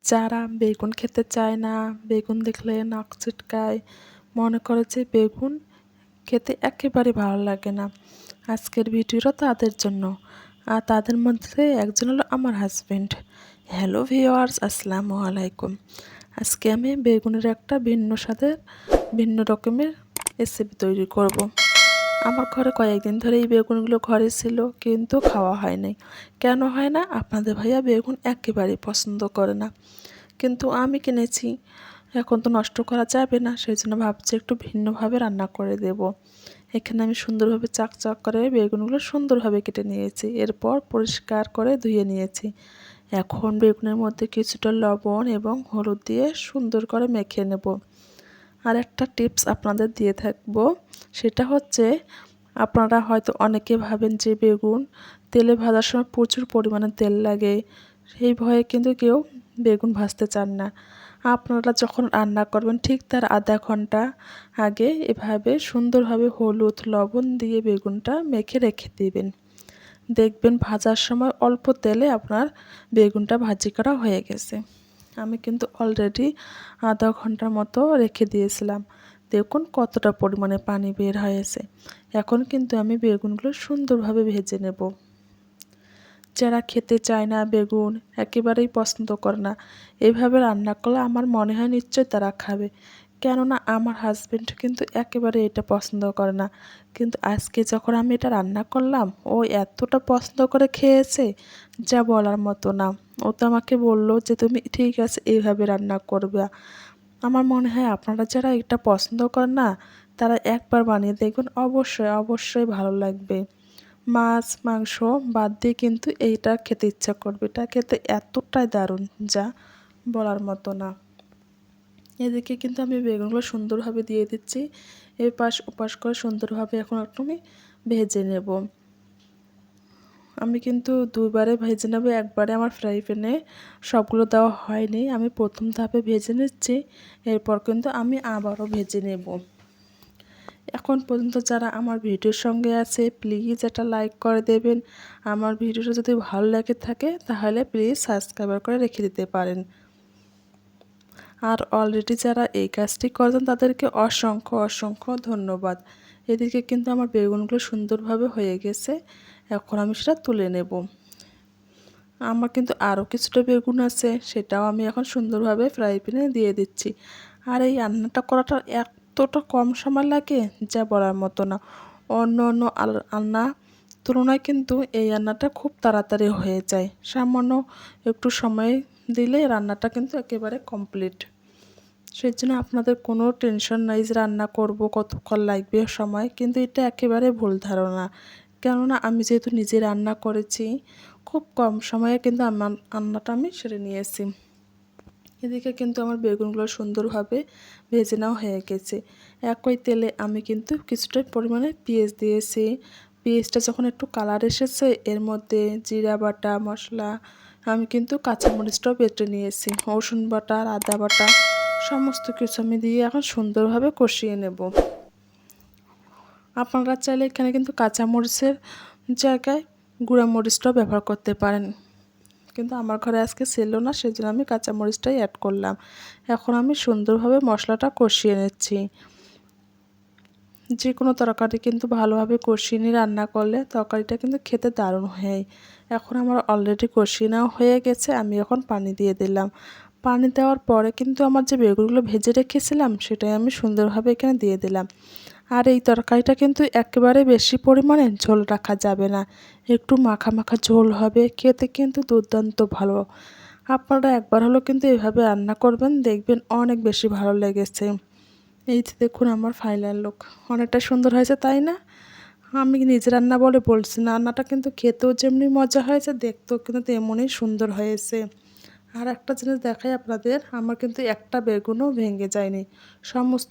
যারা বেগুন খেতে চায় না, বেগুন দেখলে নাক ছিটকায়, মনে করে যে বেগুন খেতে একেবারে ভালো লাগে না, আজকের ভিডিওটা তাদের জন্য। আর তাদের মধ্যে একজন হলো আমার হাজব্যান্ড। হ্যালো ভিউয়ার্স, আসসালামু আলাইকুম। আজকে আমি বেগুনের একটা ভিন্ন স্বাদের ভিন্ন রকমের রেসিপি তৈরি করব। আমার ঘরে কয়েকদিন ধরে এই বেগুনগুলো ঘরে ছিল, কিন্তু খাওয়া হয় নাই। কেন হয় না? আপনাদের ভাইয়া বেগুন একেবারেই পছন্দ করে না, কিন্তু আমি কিনেছি, এখন তো নষ্ট করা যাবে না, সেই জন্য ভাবছি একটু ভিন্নভাবে রান্না করে দেব। এখানে আমি সুন্দরভাবে চাকচাক করে বেগুনগুলো সুন্দরভাবে কেটে নিয়েছি, এরপর পরিষ্কার করে ধুয়ে নিয়েছি। এখন বেগুনের মধ্যে কিছুটা লবণ এবং হলুদ দিয়ে সুন্দর করে মেখে নেব। আর একটা টিপস আপনাদের দিয়ে থাকবো, সেটা হচ্ছে আপনারা হয়তো অনেকে ভাবেন যে বেগুন তেলে ভাজার সময় প্রচুর পরিমাণে তেল লাগে, সেই ভয়ে কিন্তু কেউ বেগুন ভাজতে চান না। আপনারা যখন রান্না করবেন ঠিক তার আধা ঘন্টা আগে এভাবে সুন্দরভাবে হলুদ লবণ দিয়ে বেগুনটা মেখে রেখে দিবেন। দেখবেন ভাজার সময় অল্প তেলে আপনার বেগুনটা ভাজি করা হয়ে গেছে। আমি কিন্তু অলরেডি আধা ঘন্টার মতো রেখে দিয়েছিলাম। দেখুন কতটা পরিমাণে পানি বের হয়েছে। এখন কিন্তু আমি বেগুনগুলো সুন্দরভাবে ভেজে নেব। যারা খেতে চায় না বেগুন, একেবারেই পছন্দ করে না, এইভাবে রান্না করলে আমার মনে হয় নিশ্চয়ই তারা খাবে। কেননা আমার হাজব্যান্ড কিন্তু একেবারে এটা পছন্দ করে না, কিন্তু আজকে যখন আমি এটা রান্না করলাম, ও এতটা পছন্দ করে খেয়েছে যা বলার মতো না। ও তো আমাকে বলল যে তুমি ঠিক আছে এইভাবে রান্না করবে। আমার মনে হয় আপনারা যারা এটা পছন্দ করেন না, তারা একবার বানিয়ে দেখবেন, অবশ্যই অবশ্যই ভালো লাগবে। মাছ মাংস বাদ দিয়ে কিন্তু এইটা খেতে ইচ্ছা করবে। এটা খেতে এতটাই দারুণ যা বলার মতো না। এদিকে কিন্তু আমি বেগুনগুলো সুন্দরভাবে দিয়ে দিচ্ছি, এপাশ ওপাশ করে সুন্দরভাবে এখন একটু আমি ভেজে নেব। আমি কিন্তু দুইবারে ভেজে নেব, একবারে আমার ফ্রাই প্যানে সবগুলো দেওয়া হয়নি। আমি প্রথম ধাপে ভেজে নিচ্ছি, এরপর কিন্তু আমি আবারও ভেজে নেব। এখন পর্যন্ত যারা আমার ভিডিওর সঙ্গে আছে প্লিজ একটা লাইক করে দেবেন। আমার ভিডিওটা যদি ভালো লেগে থাকে তাহলে প্লিজ সাবস্ক্রাইব করে রেখে দিতে পারেন। আর অলরেডি যারা এই কাজটি করেছেন তাদেরকে অসংখ্য অসংখ্য ধন্যবাদ। এদিকে কিন্তু আমার বেগুনগুলো সুন্দরভাবে হয়ে গেছে, এখন আমি সেটা তুলে নেব। আমার কিন্তু আরও কিছুটা বেগুন আছে, সেটাও আমি এখন সুন্দরভাবে ফ্রাই প্যানে দিয়ে দিচ্ছি। আর এই রান্নাটা করাটা এতটা কম সময় লাগে যা বলার মতো না। অন্য অন্য রান্না তুলনায় কিন্তু এই রান্নাটা খুব তাড়াতাড়ি হয়ে যায়, সামান্য একটু সময় দিলে রান্নাটা কিন্তু একেবারে কমপ্লিট। সেই জন্য আপনাদের কোনো টেনশন নাই যে রান্না করব কতক্ষণ লাগবে সময়, কিন্তু এটা একেবারে ভুল ধারণা। কেননা আমি যেহেতু নিজে রান্না করেছি, খুব কম সময়ে কিন্তু আমার রান্নাটা আমি সেরে নিয়েছি। এদিকে কিন্তু আমার বেগুনগুলো সুন্দরভাবে ভেজে নেওয়া হয়ে গেছে। একই তেলে আমি কিন্তু কিছুটা পরিমাণে পেঁয়াজ দিয়েছি। পেঁয়াজটা যখন একটু কালার এসেছে, এর মধ্যে জিরা বাটা মশলা, আমি কিন্তু কাঁচামরিচটাও বেটে নিয়েছি, রসুন বাটা আর আদা বাটা সমস্ত কিছু আমি দিয়ে এখন সুন্দরভাবে কষিয়ে নেব। আপনারা চাইলে এখানে কিন্তু কাঁচামরিচের জায়গায় গুঁড়া মরিচটাও ব্যবহার করতে পারেন, কিন্তু আমার ঘরে আজকে ছিল না, সেজন্য আমি কাঁচামরিচটাই অ্যাড করলাম। এখন আমি সুন্দরভাবে মশলাটা কষিয়ে নিচ্ছি। যে কোনো তরকারি কিন্তু ভালোভাবে কষিয়ে নিয়ে রান্না করলে তরকারিটা কিন্তু খেতে দারুণ হয়। এখন আমার অলরেডি কষিয়ে নেওয়া হয়ে গেছে, আমি এখন পানি দিয়ে দিলাম। পানি দেওয়ার পরে কিন্তু আমার যে বেগুনগুলো ভেজে রেখেছিলাম সেটাই আমি সুন্দরভাবে এখানে দিয়ে দিলাম। আর এই তরকারিটা কিন্তু একেবারে বেশি পরিমাণে ঝোল রাখা যাবে না, একটু মাখা মাখা ঝোল হবে, খেতে কিন্তু দুর্দান্ত ভালো। আপনারা একবার হলেও কিন্তু এভাবে রান্না করবেন, দেখবেন অনেক বেশি ভালো লেগেছে। এই যে দেখুন আমার ফাইনাল লুক অনেকটা সুন্দর হয়েছে, তাই না? আমি নিজে রান্না বলে বলছি না, রান্নাটা কিন্তু খেতেও যেমনি মজা হয়েছে, দেখতেও কিন্তু তেমনই সুন্দর হয়েছে। আর একটা জিনিস দেখাই আপনাদের, আমার কিন্তু একটা বেগুনও ভেঙে যায়নি, সমস্ত